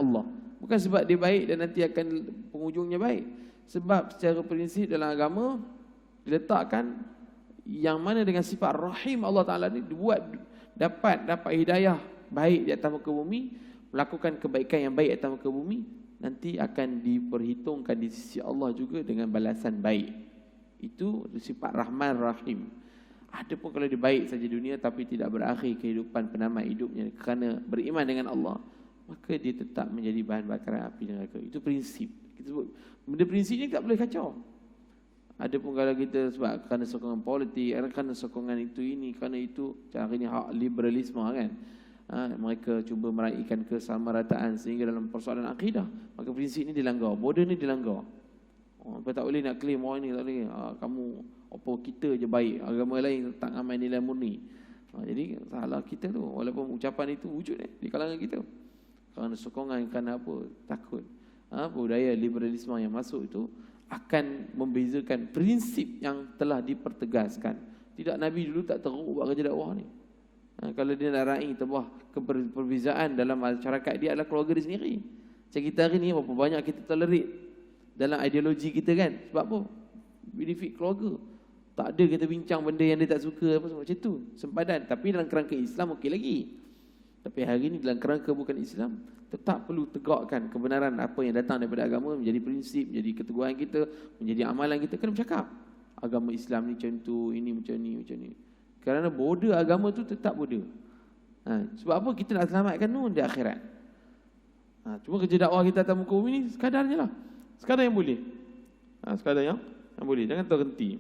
Allah. Bukan sebab dia baik dan nanti akan penghujungnya baik. Sebab secara prinsip dalam agama diletakkan yang mana dengan sifat rahim Allah Ta'ala ni dibuat dapat hidayah baik di atas muka bumi, melakukan kebaikan yang baik di atas muka bumi, nanti akan diperhitungkan di sisi Allah juga dengan balasan baik. Itu sifat Rahman Rahim. Ada pun kalau dia baik saja dunia tapi tidak berakhir kehidupan penamat hidupnya kerana beriman dengan Allah, maka dia tetap menjadi bahan bakaran api neraka. Itu prinsip. Kita sebut benda prinsip ni tak boleh kacau. Ada pun kalau kita sebab kerana sokongan politik, kerana sokongan itu ini, kerana itu, hari ni hak liberalisme kan. Mereka cuba meraihkan kesamarataan sehingga dalam persoalan akidah, maka prinsip ni dilanggar, border ni dilanggar. Apa tak boleh nak claim orang ni tak boleh. Kamu apa kita je baik, agama lain tak amal nilai murni. Jadi salah kita tu, walaupun ucapan itu wujud di kalangan kita. Kerana sokongan, kerana apa, takut. Budaya liberalisme yang masuk itu akan membezakan prinsip yang telah dipertegaskan. Tidak, Nabi dulu tak teruk buat kerja dakwah ni. Kalau dia nak raih sebuah perbezaan dalam masyarakat, dia adalah keluarga dia sendiri. Macam kita hari ni, berapa banyak kita tolerate dalam ideologi kita kan. Sebab apa? Benefit keluarga. Tak ada kita bincang benda yang dia tak suka apa macam tu. Sempadan. Tapi dalam kerangka Islam okey lagi. Tapi hari ni dalam kerangka bukan Islam, tetap perlu tegakkan kebenaran apa yang datang daripada agama menjadi prinsip, menjadi keteguhan kita, menjadi amalan kita. Kena bercakap agama Islam ni macam tu, ini macam ni, macam ni. Kerana border agama tu tetap border. Sebab apa? Kita nak selamatkan nun di akhirat. Cuma kerja dakwah kita atas muka bumi ni sekadarnya lah. Sekadar yang boleh. Sekadar yang boleh. Jangan terhenti.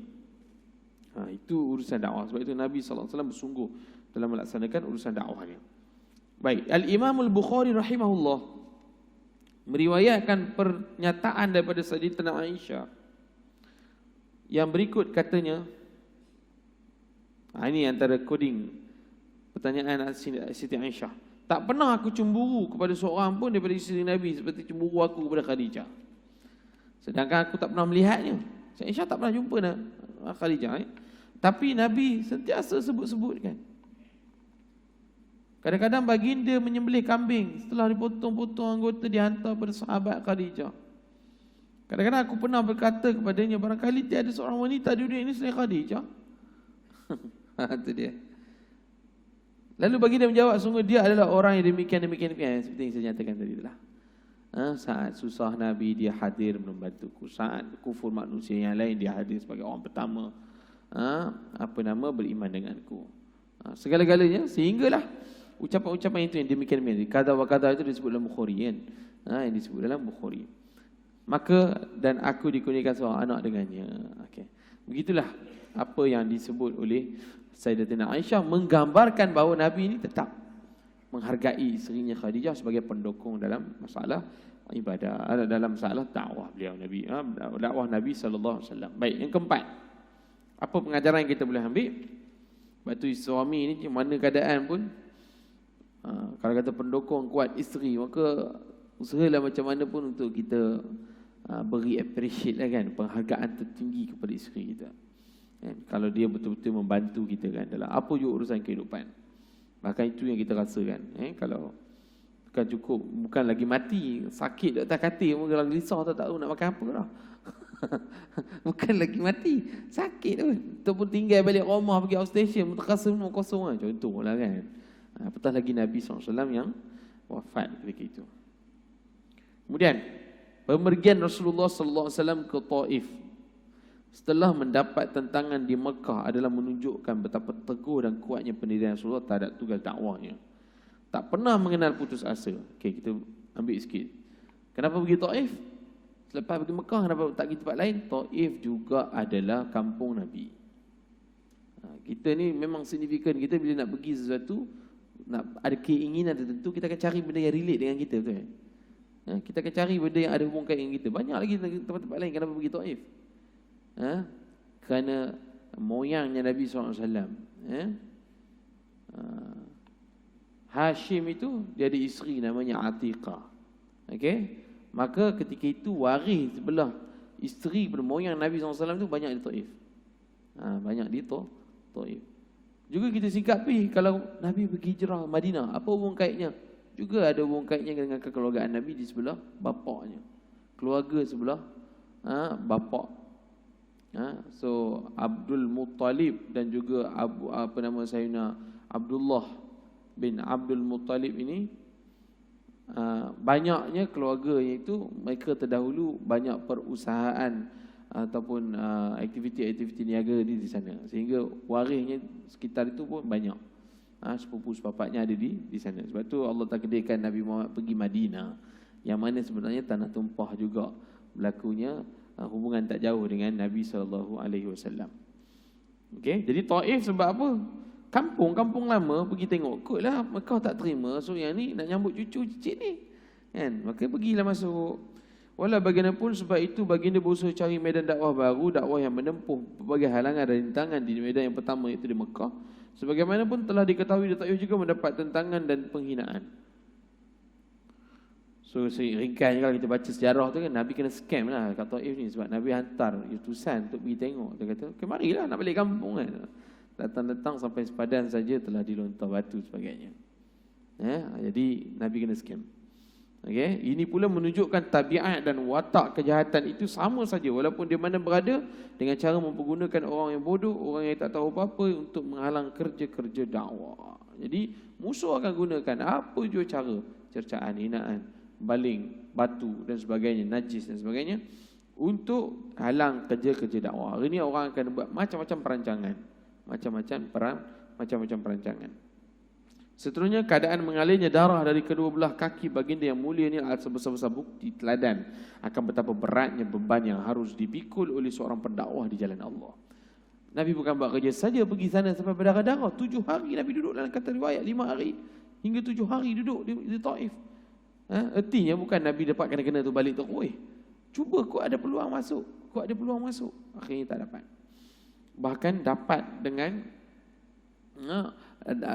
Itu urusan dakwah. Sebab itu Nabi SAW bersungguh dalam melaksanakan urusan dakwahnya. Baik, Al-Imam Al-Bukhari rahimahullah meriwayatkan pernyataan daripada Sayyidatina Aisyah yang berikut katanya. Ini antara koding pertanyaan Siti Aisyah. Tak pernah aku cemburu kepada seorang pun daripada isteri Nabi seperti cemburu aku kepada Khadijah. Sedangkan aku tak pernah melihatnya. Siti Aisyah tak pernah jumpa Khadijah. Tapi Nabi sentiasa sebut-sebutkan. Kadang-kadang baginda menyembelih kambing, setelah dipotong-potong anggota dihantar pada sahabat Khadijah. Kadang-kadang aku pernah berkata kepadanya, barangkali tiada seorang wanita di dunia ini selain Khadijah. Itu dia. Lalu baginda menjawab, sungguh dia adalah orang yang demikian seperti yang saya nyatakan tadi telah. Saat susah Nabi dia hadir membantuku, saat kufur manusia yang lain dia hadir sebagai orang pertama beriman denganku. Segala-galanya, sehinggalah ucapan-ucapan itu yang demikian. Kata wa kata itu disebut dalam Bukhari kan. Yang disebut dalam Bukhari. Maka dan aku dikurniakan seorang anak dengannya. Okey. Begitulah apa yang disebut oleh Sayyidatina Aisyah, menggambarkan bahawa Nabi ini tetap menghargai isterinya Khadijah sebagai pendukung dalam masalah ibadah, dalam masalah dakwah beliau Nabi, dakwah Nabi sallallahu alaihi wasallam. Baik, yang keempat. Apa pengajaran yang kita boleh ambil? Sebab tu suami ni mana keadaan pun kalau kata pendukung kuat isteri, maka usahalah macam mana pun untuk kita beri appreciate lah kan, penghargaan tertinggi kepada isteri kita. Kalau dia betul-betul membantu kita kan dalam apa juga urusan kehidupan. Bahkan itu yang kita rasakan. Kalau bukan cukup, bukan lagi mati, sakit atas katil, mungkin lagi risau tak tahu nak makan apa dah. Bukan lagi mati, sakit pun. Ataupun tinggal balik rumah pergi outstation, terasa rumah kosong lah. Contohlah kan. Apatah lagi Nabi SAW yang wafat ketika itu. Kemudian pemergian Rasulullah SAW ke Taif setelah mendapat tentangan di Mekah adalah menunjukkan betapa teguh dan kuatnya pendirian Rasulullah terhadap tugas dakwahnya. Tak pernah mengenal putus asa. Okey, kita ambil sikit. Kenapa pergi Taif? Selepas pergi Mekah, kenapa tak pergi tempat lain? Taif juga adalah kampung Nabi. Kita ni memang signifikan. Kita bila nak pergi sesuatu, nak ada keinginan tertentu, kita akan cari benda yang relate dengan kita, betul kan? Kita akan cari benda yang ada hubungan dengan kita. Banyak lagi tempat-tempat lain. Kenapa pergi Taif? Kerana moyangnya Nabi SAW. Hashim itu dia ada isteri namanya Atiqah. Okey? Maka ketika itu waris sebelah isteri bermoyang Nabi SAW itu banyak di Taif. Banyak di Taif. Juga kita sikapi kalau Nabi pergi hijrah Madinah, apa hubungan kaitnya juga ada hubungan kaitnya dengan kekeluargaan Nabi di sebelah bapaknya. Keluarga sebelah bapak. So Abdul Muttalib dan juga Sayyidina Abdullah bin Abdul Muttalib ini, banyaknya keluarganya itu mereka terdahulu banyak perusahaan ataupun aktiviti-aktiviti niaga di sana, sehingga warisnya sekitar itu pun banyak. Sepupu sepapatnya ada di sana. Sebab tu Allah takdirkan Nabi Muhammad pergi Madinah, yang mana sebenarnya tanah tumpah juga berlakunya hubungan tak jauh dengan Nabi SAW. Okey, jadi Taif sebab apa? Kampung lama, pergi tengok. Kotlah Mekah tak terima, so yang ni nak nyambut cucu cicit ni, kan? Maka pergilah masuk. Walau bagaimanapun, sebab itu baginda berusaha cari medan dakwah baru, dakwah yang menempuh berbagai halangan dan rintangan di medan yang pertama, iaitu di Mekah. Sebagaimana pun telah diketahui, Taif juga mendapat tentangan dan penghinaan. So ringkasnya kalau kita baca sejarah tu kan, Nabi kena scam lah kat Taif ni, sebab Nabi hantar utusan untuk pergi tengok. Dia kata, okay, marilah nak balik kampung kan. Datang-datang sampai sepadan saja telah dilontar batu sebagainya. Jadi Nabi kena scam. Okay? Ini pula menunjukkan tabiat dan watak kejahatan itu sama saja walaupun di mana berada, dengan cara mempergunakan orang yang bodoh, orang yang tak tahu apa-apa untuk menghalang kerja-kerja dakwah. Jadi musuh akan gunakan apa jua cara, cercaan, hinaan, baling, batu dan sebagainya, najis dan sebagainya, untuk halang kerja-kerja dakwah. Hari ini orang akan buat macam-macam perancangan, macam-macam perancangan. Seterusnya, keadaan mengalirnya darah dari kedua belah kaki baginda yang mulia ini adalah sebesar-besar bukti teladan akan betapa beratnya beban yang harus dipikul oleh seorang pendakwah di jalan Allah. Nabi bukan buat kerja saja pergi sana sampai berdarah-darah. 7 hari Nabi duduk, dalam kata riwayat 5 hari hingga 7 hari duduk di Taif. Artinya bukan Nabi dapat kena-kena tu balik tu, cuba kau ada peluang masuk, akhirnya tak dapat. Bahkan dapat dengan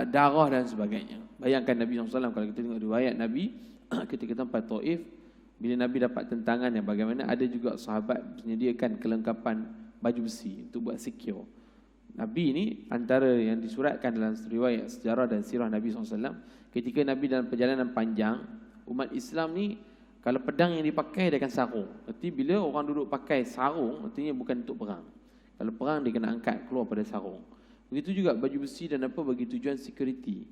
darah dan sebagainya. Bayangkan Nabi SAW, kalau kita tengok riwayat Nabi ketika tempat Taif, bila Nabi dapat tentangan yang bagaimana, ada juga sahabat menyediakan kelengkapan baju besi untuk buat secure. Nabi ini antara yang disuratkan dalam riwayat sejarah dan sirah Nabi SAW, ketika Nabi dalam perjalanan panjang, umat Islam ni kalau pedang yang dipakai dia akan sarung. Arti bila orang duduk pakai sarung, artinya bukan untuk perang. Kalau perang dia kena angkat keluar pada sarung. Begitu juga baju besi dan apa bagi tujuan security.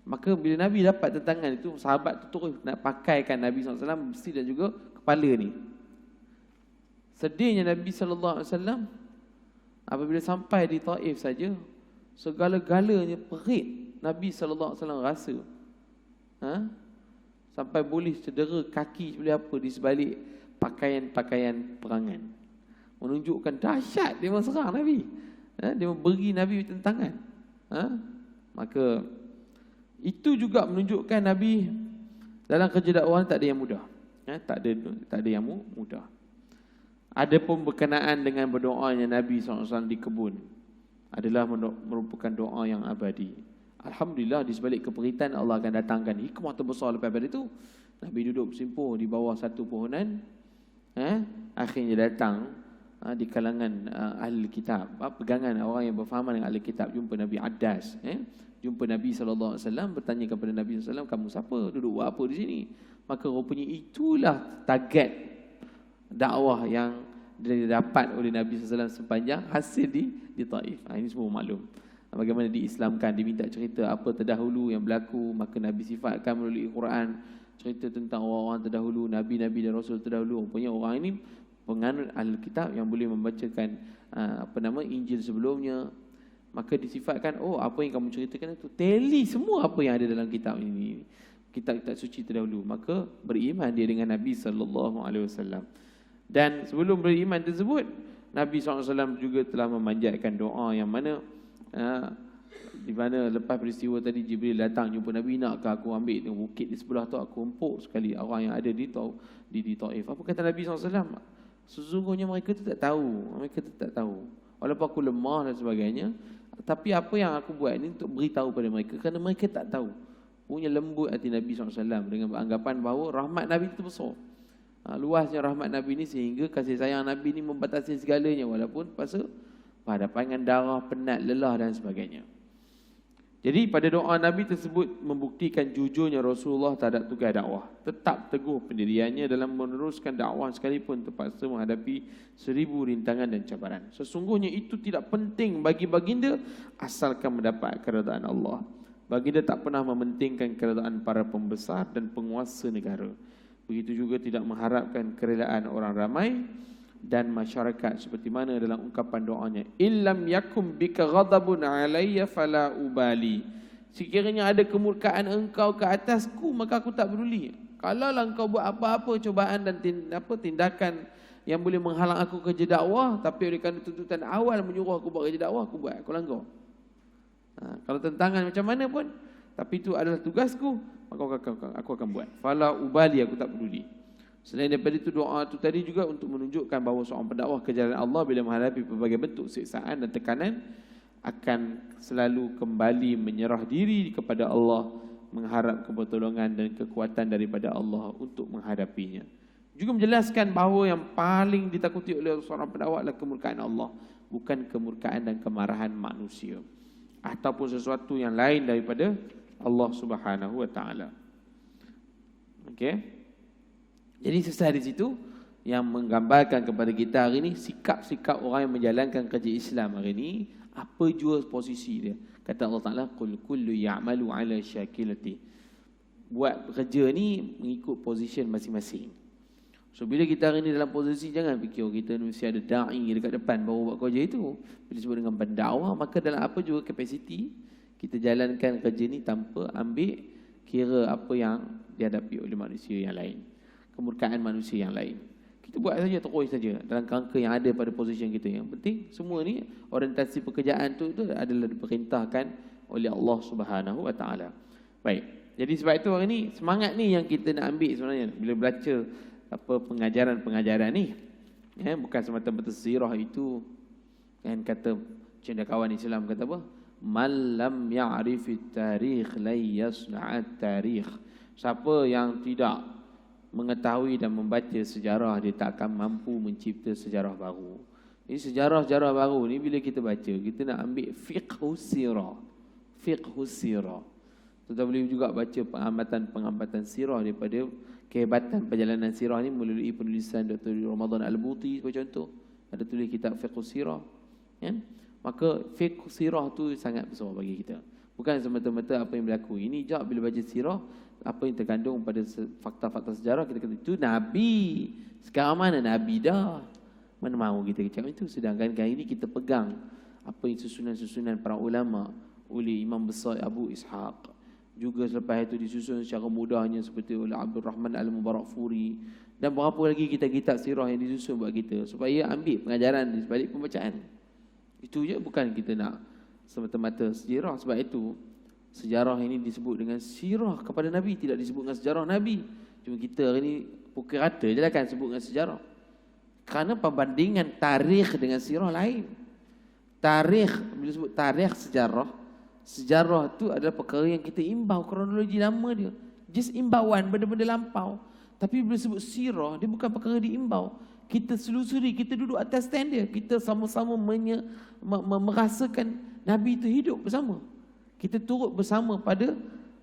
Maka bila Nabi dapat tentangan itu, sahabat tu terus nak pakaikan Nabi SAW besi dan juga kepala ni. Sedihnya Nabi SAW apabila sampai di Taif saja, segala-galanya perit Nabi SAW rasa. Sampai boleh cedera kaki boleh apa di sebalik pakaian-pakaian perangan. Menunjukkan dahsyat dia serang Nabi. Dia beri Nabi tentangan. Maka itu juga menunjukkan Nabi dalam kerja dakwah tak ada yang mudah. Tak ada yang mudah. Adapun berkenaan dengan berdoanya Nabi SAW di kebun adalah merupakan doa yang abadi. Alhamdulillah, di sebalik keperitan Allah akan datangkan hikmah terbesar lepas daripada itu. Nabi duduk bersimpuh di bawah satu pohonan. Akhirnya datang di kalangan ahli kitab, pegangan orang yang berfahaman dengan ahli kitab, jumpa Nabi Addas, jumpa Nabi SAW, bertanya kepada Nabi SAW, kamu siapa, duduk buat apa di sini? Maka rupanya itulah target dakwah yang didapat oleh Nabi SAW sepanjang hasil di Taif. Ini semua maklum bagaimana diislamkan, diminta cerita apa terdahulu yang berlaku, maka Nabi sifatkan melalui Quran, cerita tentang orang-orang terdahulu, Nabi-Nabi dan Rasul terdahulu. Rupanya orang ini penganut Alkitab yang boleh membacakan Injil sebelumnya. Maka disifatkan, apa yang kamu ceritakan itu teli semua apa yang ada dalam kitab ini, kitab-kitab suci terdahulu. Maka beriman dia dengan Nabi SAW. Dan sebelum beriman tersebut, Nabi SAW juga telah memanjatkan doa yang mana di mana lepas peristiwa tadi Jibril datang jumpa Nabi, nakkah aku ambil bukit di sebelah tu, aku empuk sekali orang yang ada di Taif. Apa kata Nabi SAW? Sesungguhnya mereka tu tak tahu. Walaupun aku lemah dan sebagainya, tapi apa yang aku buat ini untuk beritahu pada mereka, kerana mereka tak tahu. Punya lembut hati Nabi SAW dengan beranggapan bahawa rahmat Nabi itu besar. Luasnya rahmat Nabi ini sehingga kasih sayang Nabi ini membatasi segalanya, walaupun pada pandangan darah, penat, lelah dan sebagainya. Jadi pada doa Nabi tersebut membuktikan jujurnya Rasulullah terhadap tugas dakwah. Tetap teguh pendiriannya dalam meneruskan dakwah sekalipun terpaksa menghadapi 1000 rintangan dan cabaran. Sesungguhnya itu tidak penting bagi baginda asalkan mendapat keredaan Allah. Baginda tak pernah mementingkan keredaan para pembesar dan penguasa negara. Begitu juga tidak mengharapkan keredaan orang ramai dan masyarakat, seperti mana dalam ungkapan doanya, illam yakum bika ghadabun alayya fala ubali. Sekiranya ada kemurkaan engkau ke atasku, maka aku tak peduli. Kalaulah engkau buat apa-apa cubaan dan tindakan yang boleh menghalang aku kerja dakwah, tapi oleh kerana tuntutan awal menyuruh aku buat kerja dakwah, aku buat, aku langgar. Kalau tentangan macam mana pun, tapi itu adalah tugasku, maka aku akan buat. Fala ubali, aku tak peduli. Selain daripada itu, doa itu tadi juga untuk menunjukkan bahawa seorang pendakwah ke jalan Allah bila menghadapi berbagai bentuk siksaan dan tekanan akan selalu kembali menyerah diri kepada Allah, mengharap pertolongan dan kekuatan daripada Allah untuk menghadapinya. Juga menjelaskan bahawa yang paling ditakuti oleh seorang pendakwah adalah kemurkaan Allah, bukan kemurkaan dan kemarahan manusia ataupun sesuatu yang lain daripada Allah Subhanahu wa taala. Okey. Jadi selesai di situ yang menggambarkan kepada kita hari ini sikap-sikap orang yang menjalankan kerja Islam hari ini, apa jua posisi dia. Kata Allah Taala, qul kullu ya'malu 'ala syakilati. Buat kerja ni mengikut position masing-masing. So bila kita hari ini dalam posisi, jangan fikir kita mesti ada dai dekat depan baru buat kerja itu. Bila disebut dengan pendakwah, maka dalam apa jua kapasiti kita jalankan kerja ni tanpa ambil kira apa yang dihadapi oleh manusia yang lain, kemurkaan manusia yang lain. Kita buat saja, terus saja dalam kerangka yang ada pada posisi kita. Yang penting semua ni orientasi pekerjaan tu adalah diperintahkan oleh Allah Subhanahu wa taala. Baik. Jadi sebab itu hari ni semangat ni yang kita nak ambil sebenarnya bila baca apa pengajaran-pengajaran ni. Ya, bukan semata-mata sirah itu kan, kata cendekiawan Islam kata apa? Man lam ya'rifit tarikh la yasna'at tarikh. Siapa yang tidak mengetahui dan membaca sejarah, dia tak akan mampu mencipta sejarah baru. Ini sejarah-sejarah baru ni bila kita baca, kita nak ambil fiqhus sirah. Fiqhus sirah. Kita boleh juga baca pengamatan sirah daripada kehebatan perjalanan sirah ni melalui penulisan Dr. Ramadan Al-Buti sebagai contoh. Ada tulis kitab fiqhus sirah. Kan? Maka fiqhus sirah tu sangat besar bagi kita. Bukan semata-mata apa yang berlaku. Ini jap bila baca sirah, apa yang terkandung pada fakta-fakta sejarah, kita kata itu Nabi. Sekarang mana Nabi dah? Mana mahu kita cakap itu? Sedangkan kali ini kita pegang apa yang susunan-susunan para ulama oleh Imam Besar Abu Ishaq. Juga selepas itu disusun secara mudahnya seperti oleh Abdul Rahman Al-Mubarakfuri. Dan berapa lagi kitab-kitab sirah yang disusun buat kita, supaya ambil pengajaran di sebalik pembacaan. Itu je, bukan kita nak semata-mata sejarah. Sebab itu sejarah ini disebut dengan sirah kepada Nabi, tidak disebut dengan sejarah Nabi. Cuma kita hari ini pukul rata je lah kan sebut dengan sejarah. Kerana perbandingan tarikh dengan sirah lain. Tarikh, bila sebut tarikh sejarah, sejarah tu adalah perkara yang kita imbau, kronologi lama dia. Just imbauan benda-benda lampau. Tapi bila sebut sirah, dia bukan perkara diimbau. Kita selusuri, kita duduk atas stand dia. Kita sama-sama merasakan Nabi itu hidup bersama. Kita turut bersama pada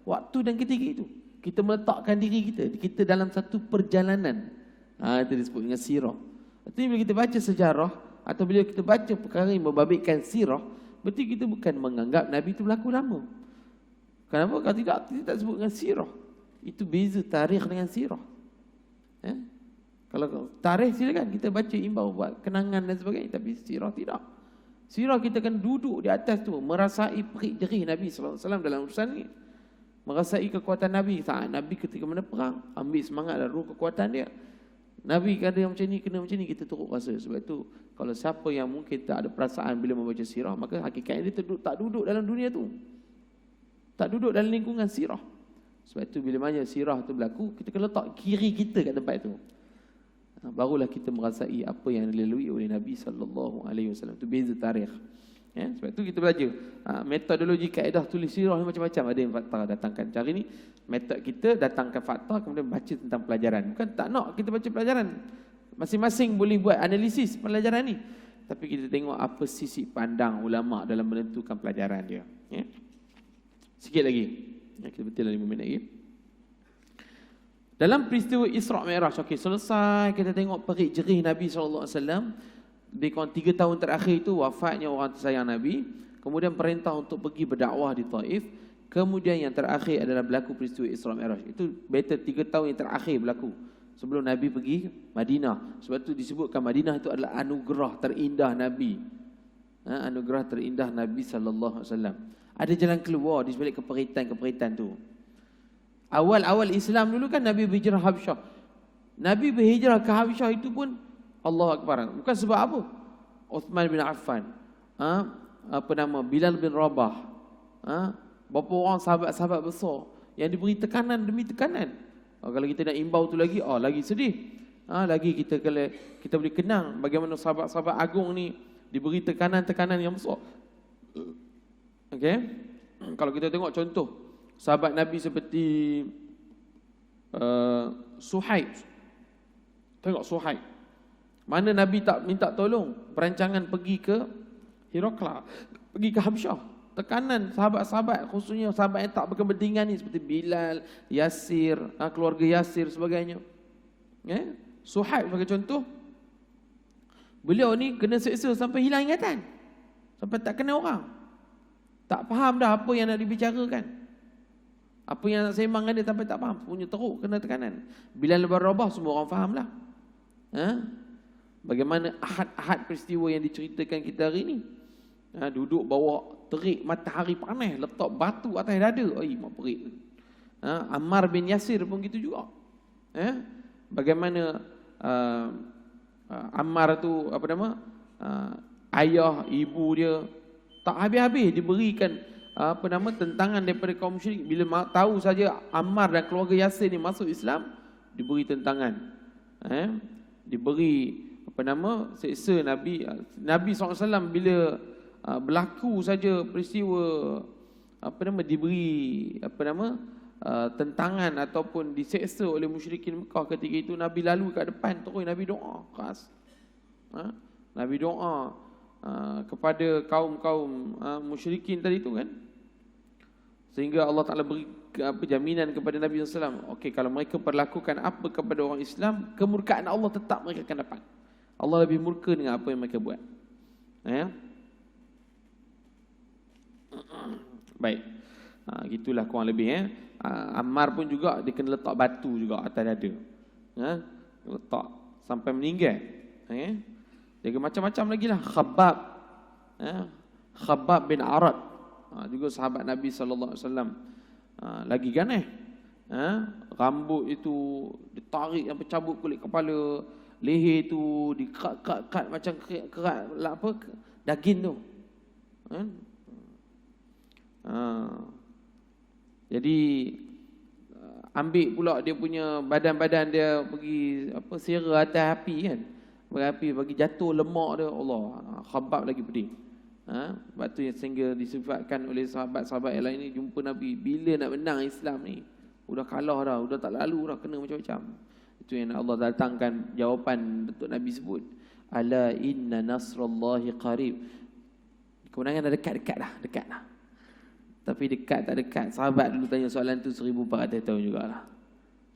waktu dan ketika itu. Kita meletakkan diri kita. Kita dalam satu perjalanan. Itu disebut dengan sirah. Artinya bila kita baca sejarah, atau bila kita baca perkara yang membabitkan sirah, berarti kita bukan menganggap Nabi itu berlaku lama. Kenapa? Kalau tidak, kita tak sebut dengan sirah. Itu beza tarikh dengan sirah. Kalau tarikh silakan kita baca imbau buat kenangan dan sebagainya, tapi sirah tidak. Sirah kita akan duduk di atas tu, merasai perik jerih Nabi SAW dalam urusan ni. Merasai kekuatan Nabi. Saat Nabi ketika mana perang, ambil semangat dan roh kekuatan dia. Nabi kata yang macam ni, kena macam ni, kita turut rasa. Sebab itu, kalau siapa yang mungkin tak ada perasaan bila membaca sirah, maka hakikatnya dia tak duduk dalam dunia tu. Tak duduk dalam lingkungan sirah. Sebab itu bila mana sirah tu berlaku, kita kena letak kiri kita kat tempat tu. Barulah kita merasai apa yang dilalui oleh Nabi SAW. Itu beza tarikh. Ya, sebab itu kita belajar metodologi kaedah tulis sirah ni macam-macam. Ada yang fakta datangkan. Cara ni metod kita datangkan fakta, kemudian baca tentang pelajaran. Bukan tak nak kita baca pelajaran. Masing-masing boleh buat analisis pelajaran ni. Tapi kita tengok apa sisi pandang ulama dalam menentukan pelajaran dia. Ya. Sikit lagi. Kita betul 5 minit lagi. Dalam peristiwa Isra' Mi'raj, okey, selesai kita tengok perik jerih Nabi SAW. Lebih kurang 3 tahun terakhir itu wafatnya orang tersayang Nabi. Kemudian perintah untuk pergi berdakwah di Taif. Kemudian yang terakhir adalah berlaku peristiwa Isra' Mi'raj. Itu better 3 tahun yang terakhir berlaku sebelum Nabi pergi Madinah. Sebab itu disebutkan Madinah itu adalah anugerah terindah Nabi. Anugerah terindah Nabi sallallahu alaihi wasallam. Ada jalan keluar di sebalik keperitan-keperitan tu. Awal-awal Islam dulu kan Nabi berhijrah Habsyah. Nabi berhijrah ke Habsyah itu pun Allahu Akbar. Bukan sebab apa? Uthman bin Affan, Bilal bin Rabah, berapa orang sahabat-sahabat besar yang diberi tekanan demi tekanan. Kalau kita nak imbau tu lagi, lagi sedih. Lagi kita boleh kenang bagaimana sahabat-sahabat agung ni diberi tekanan-tekanan yang besar. Okey. Kalau kita tengok contoh sahabat Nabi seperti Suhaib. Tengok Suhaib. Mana Nabi tak minta tolong, perancangan pergi ke Herakla, pergi ke Habsyah. Tekanan sahabat-sahabat, khususnya sahabat yang tak berkepentingan ni seperti Bilal, Yasir, keluarga Yasir sebagainya. Suhaib sebagai contoh. Beliau ni kena seksa sampai hilang ingatan. Sampai tak kenal orang. Tak faham dah apa yang nak dibicarakan. Apa yang nak sembang dia sampai tak faham. Punya teruk, kena tekanan. Bilal bin Rabah semua orang faham lah. Bagaimana ahad-ahad peristiwa yang diceritakan kita hari ni. Duduk bawah terik matahari panas, letak batu atas dada. Mak perik. Ammar bin Yasir pun gitu juga. Bagaimana Ammar tu ayah, ibu dia tak habis-habis diberikan tentangan daripada kaum musyrik. Bila tahu saja Ammar dan keluarga Yasir ni masuk Islam, diberi tentangan. Diberi seksa Nabi. Nabi SAW bila berlaku saja peristiwa diberi tentangan ataupun diseksa oleh musyrikin Mekah ketika itu, Nabi lalu kat depan terus Nabi doa keras. Nabi doa kepada kaum-kaum musyrikin tadi tu kan. Sehingga Allah Ta'ala beri jaminan kepada Nabi SAW. Okey, kalau mereka perlakukan apa kepada orang Islam, kemurkaan Allah tetap mereka akan dapat. Allah lebih murka dengan apa yang mereka buat. Baik. Gitulah kurang lebih. Ammar pun juga dia kena letak batu juga atas dada. Letak sampai meninggal. Dia macam-macam lagi lah. Khabbab bin Arad, juga sahabat Nabi SAW. Lagi ganas. Rambut itu ditarik sampai cabut kulit kepala, leher tu dikat macam kerat daging tu. Jadi ambil pula dia punya badan-badan dia pergi sera atas api kan. Berapi bagi jatuh lemak dia, Allah, Khabbab lagi pedih. Sebab tu yang sehingga disifatkan oleh sahabat-sahabat yang lain ni, jumpa Nabi bila nak menang Islam ni, udah kalah dah, udah tak lalu dah, kena macam-macam. Itu yang Allah datangkan jawapan untuk Nabi sebut, ala inna nasrallahi qarib. Kemenangan dah dekat dah. Tapi dekat tak dekat, sahabat dulu tanya soalan tu 1400 tahun jugalah,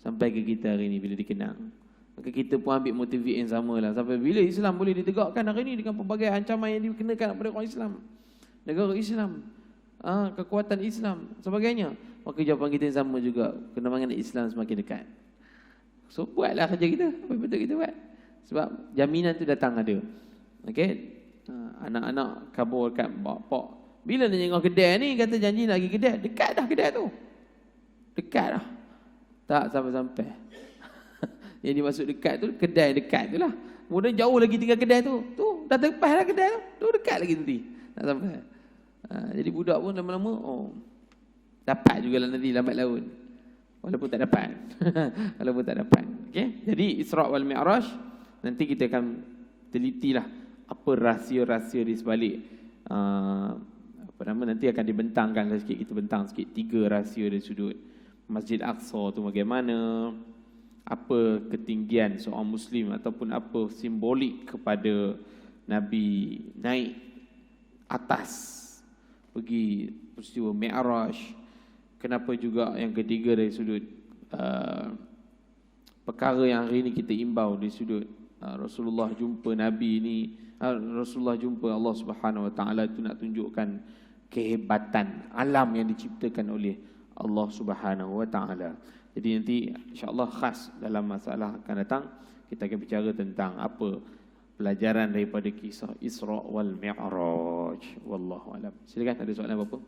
sampai ke kita hari ni bila dikenang. Maka kita pun ambil motivasi yang sama lah. Sampai bila Islam boleh ditegakkan hari ini dengan pelbagai ancaman yang dikenakan kepada orang Islam, negara Islam, kekuatan Islam, sebagainya. Maka jawapan kita yang sama juga, kemenangan Islam semakin dekat. So buatlah kerja kita, betul kita buat. Sebab jaminan tu datang ada. Okey, anak-anak kabur kat bapak. Bila nak tengok kedai ni, kata janji nak pergi kedai. Dekat dah kedai tu. Dekat dah. Tak sampai-sampai. Yang dimaksud dekat tu, kedai dekat tu lah. Kemudian jauh lagi tinggal kedai tu. Tu, dah terlepas dah kedai tu. Tu dekat lagi nanti. Tak sampai. Jadi budak pun lama-lama, dapat jugalah nanti lambat laun. Walaupun tak dapat. Okay? Jadi Isra' wal Mi'raj, nanti kita akan telitilah apa rahsia-rahsia di sebalik. Nanti akan dibentangkan sikit. Kita bentang sikit 3 rahsia dari sudut Masjid Aqsa tu bagaimana, apa ketinggian seorang Muslim ataupun apa simbolik kepada Nabi naik atas pergi peristiwa Mi'raj, kenapa juga yang ketiga dari sudut perkara yang hari ini kita imbau dari sudut Rasulullah jumpa Nabi ni, Rasulullah jumpa Allah Subhanahu Wa Taala itu nak tunjukkan kehebatan alam yang diciptakan oleh Allah Subhanahu Wa Taala. Jadi nanti insya-Allah khas dalam masalah akan datang kita akan bicara tentang apa pelajaran daripada kisah Isra wal Mi'raj. Wallahu alam. Silakan, ada soalan apa-apa?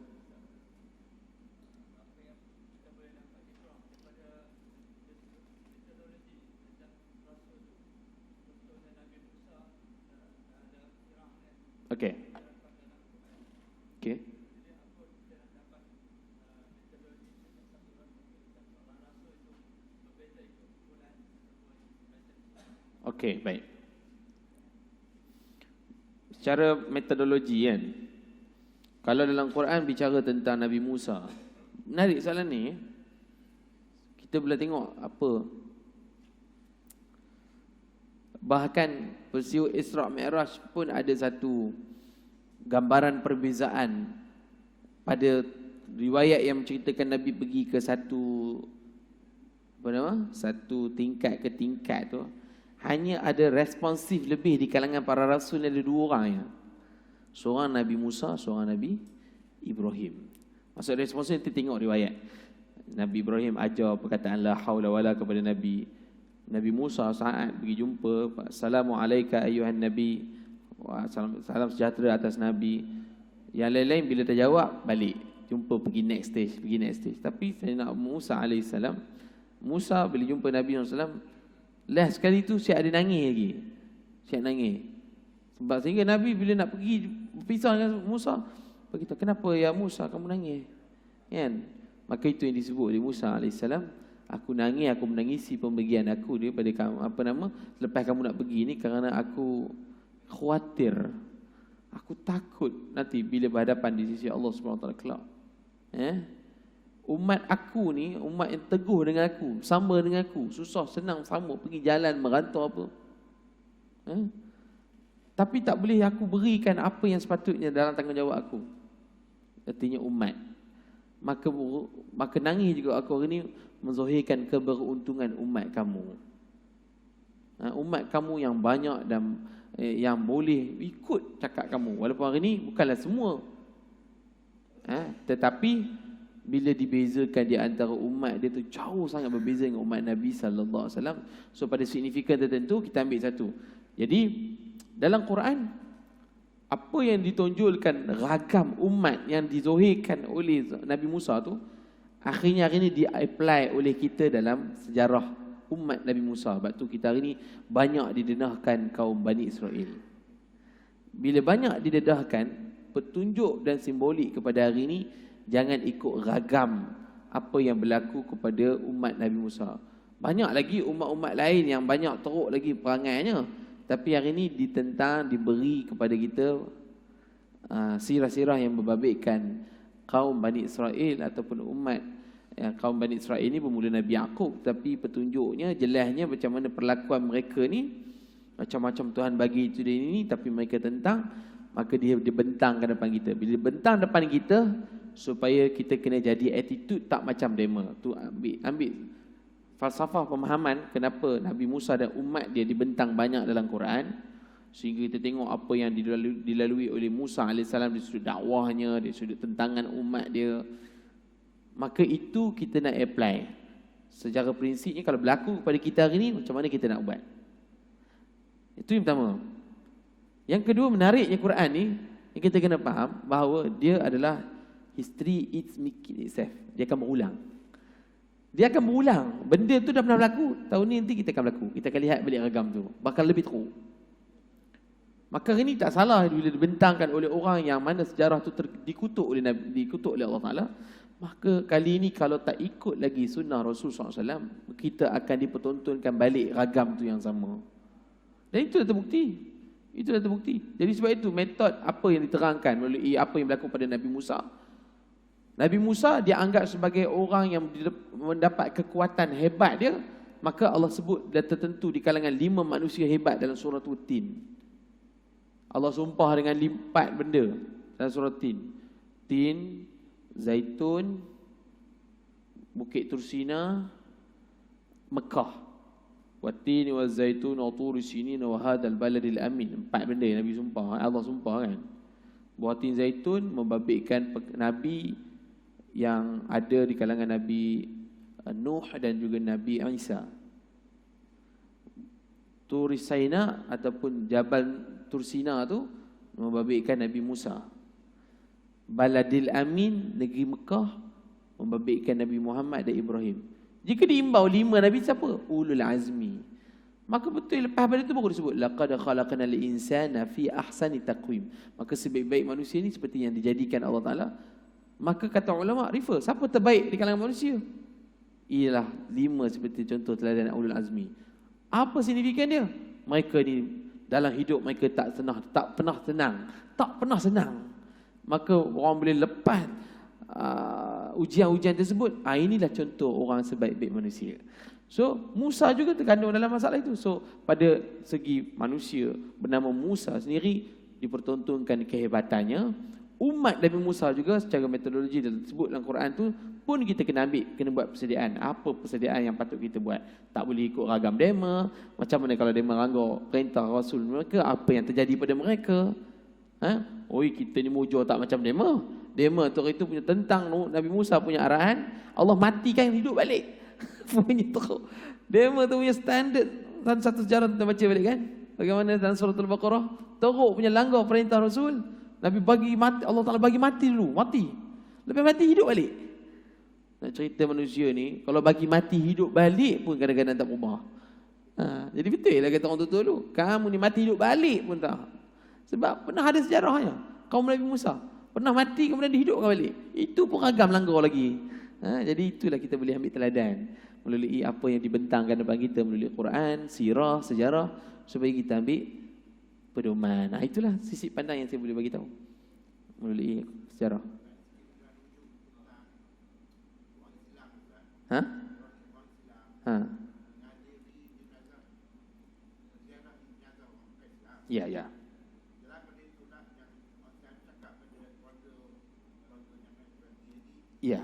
Okey. Okey. Okey, baik. Secara metodologi kan, kalau dalam Quran bicara tentang Nabi Musa, menarik soalan ni. Kita boleh tengok apa, bahkan peristiwa Isra' Mi'raj pun ada satu gambaran perbezaan pada riwayat yang menceritakan Nabi pergi ke satu tingkat ke tingkat tu. Hanya ada responsif lebih di kalangan para rasul, ada dua orang ya. Seorang Nabi Musa, seorang Nabi Ibrahim. Maksud responsif kita tengok riwayat. Nabi Ibrahim ajar perkataan la haula wala kepada Nabi Musa saat pergi jumpa, Assalamualaikum ayuhan Nabi, salam sejahtera atas Nabi. Yang lain-lain bila terjawab balik, jumpa pergi next stage. Tapi Sayyidina Musa alaihissalam, Musa bila jumpa Nabi SAW, lah sekali tu siap ada nangis lagi. Siap nangis. Sebab sehingga Nabi bila nak pergi berpisah dengan Musa, berkata, kenapa ya Musa kamu nangis? Kan? Maka itu yang disebut oleh Musa alaihissalam, aku nangis, aku menangisi pembagian aku daripada kamu, selepas kamu nak pergi ni, kerana aku khawatir, aku takut nanti bila berhadapan di sisi Allah SWT kelak. Umat aku ni, umat yang teguh dengan aku, sama dengan aku, susah senang sama, pergi jalan merantau apa, tapi tak boleh aku berikan apa yang sepatutnya dalam tanggungjawab aku. Artinya umat. Maka nangis juga aku hari ni menzahirkan keberuntungan umat kamu. Umat kamu yang banyak dan yang boleh ikut cakap kamu. Walaupun hari ni bukanlah semua, tetapi bila dibezakan di antara umat dia tu jauh sangat berbeza dengan umat Nabi sallallahu alaihi wasallam. So pada signifikan tertentu kita ambil satu. Jadi dalam Quran apa yang ditonjolkan ragam umat yang dizahirkan oleh Nabi Musa tu, akhirnya hari ini di-apply oleh kita dalam sejarah umat Nabi Musa. Sebab tu kita hari ini banyak didedahkan kaum Bani Israel. Bila banyak didedahkan, petunjuk dan simbolik kepada hari ini, jangan ikut ragam apa yang berlaku kepada umat Nabi Musa. Banyak lagi umat-umat lain yang banyak teruk lagi perangainya, tapi hari ini ditentang, diberi kepada kita sirah-sirah yang membabitkan kaum Bani Israel ataupun umat kaum Bani Israel ini bermula Nabi Yaqub, tapi petunjuknya jelasnya macam mana perlakuan mereka ni, macam-macam Tuhan bagi itu dan ini, tapi mereka tentang, maka dia bentang ke depan kita. Bila bentang depan kita, supaya kita kena jadi attitude tak macam dema. Tu ambil falsafah pemahaman kenapa Nabi Musa dan umat dia dibentang banyak dalam Quran, sehingga kita tengok apa yang dilalui oleh Musa AS dari sudut dakwahnya, dari sudut tentangan umat dia. Maka itu kita nak apply. Secara prinsipnya kalau berlaku kepada kita hari ni, macam mana kita nak buat? Itu yang pertama. Yang kedua, menariknya Quran ni, yang kita kena faham bahawa dia adalah history, it's making itself. Dia akan berulang. Dia akan berulang. Benda tu dah pernah berlaku. Tahun ni nanti kita akan berlaku. Kita akan lihat balik ragam tu. Bakal lebih teruk. Maka ini tak salah bila dibentangkan oleh orang yang mana sejarah tu dikutuk oleh Allah Ta'ala. Maka kali ini kalau tak ikut lagi sunnah Rasul SAW, kita akan dipertontonkan balik ragam tu yang sama. Dan itu dah terbukti. Itu dah terbukti. Jadi sebab itu metod apa yang diterangkan melalui apa yang berlaku pada Nabi Musa. Nabi Musa dia anggap sebagai orang yang mendapat kekuatan hebat dia. Maka Allah sebut dan tertentu di kalangan 5 manusia hebat dalam surah Tin. Allah sumpah dengan 4 benda dalam surah Tin. Tin, zaitun, Bukit Tursina, Mekah. Watini wa zaitun wa turi sinin wa hadzal baladil amin. 4 benda yang Nabi sumpah, Allah sumpah kan. Buah tin zaitun membabitkan Nabi yang ada di kalangan Nabi Nuh dan juga Nabi Isa. Turi Saina ataupun Jabal Tursina tu membabitkan Nabi Musa. Baladil Amin, negeri Mekah, membabitkan Nabi Muhammad dan Ibrahim. Jika diimbau 5 Nabi siapa? Ulul Azmi. Maka betul lepas pada itu baru disebut laqad khalaqnal insana fi ahsani taqwim. Maka sebaik-baik manusia ni seperti yang dijadikan Allah Taala. Maka kata ulama, refer, siapa terbaik di kalangan manusia? Ialah 5 seperti contoh teladan Ulul Azmi. Apa signifikan dia? Mereka ni dalam hidup mereka tak pernah senang. Maka orang boleh lepas ujian-ujian tersebut. Inilah contoh orang sebaik-baik manusia. So Musa juga terkandung dalam masalah itu. So pada segi manusia bernama Musa sendiri dipertontonkan kehebatannya. Umat Nabi Musa juga secara metodologi disebut dalam Quran tu pun kita kena buat persediaan. Apa persediaan yang patut kita buat? Tak boleh ikut ragam dema. Macam mana kalau dema langgar perintah Rasul mereka? Apa yang terjadi pada mereka? Oi, kita ni mujur tak macam dema. Dema tu itu punya tentang Nabi Musa punya arahan, Allah matikan hidup balik. Punya teruk. Dema tu punya standard. Dan satu sejarah kita baca balik kan? Bagaimana dalam surah Al-Baqarah? Teruk punya langgar perintah Rasul. Nabi bagi mati, Allah Ta'ala bagi mati dulu, mati. Lepas mati hidup balik. Nak cerita manusia ni, kalau bagi mati hidup balik pun kadang-kadang tak berubah. Jadi betul lah kata orang tua dulu. Kamu ni mati hidup balik pun tak. Sebab pernah ada sejarahnya. Kaum Nabi Musa pernah mati kemudian dihidupkan balik. Itu pun ragam langgar lagi. Jadi itulah kita boleh ambil teladan melalui apa yang dibentangkan depan kita melalui Quran, sirah, sejarah, supaya kita ambil pedoman. Itulah sisi pandang yang saya boleh bagi tahu melalui sejarah. Ya. Ya.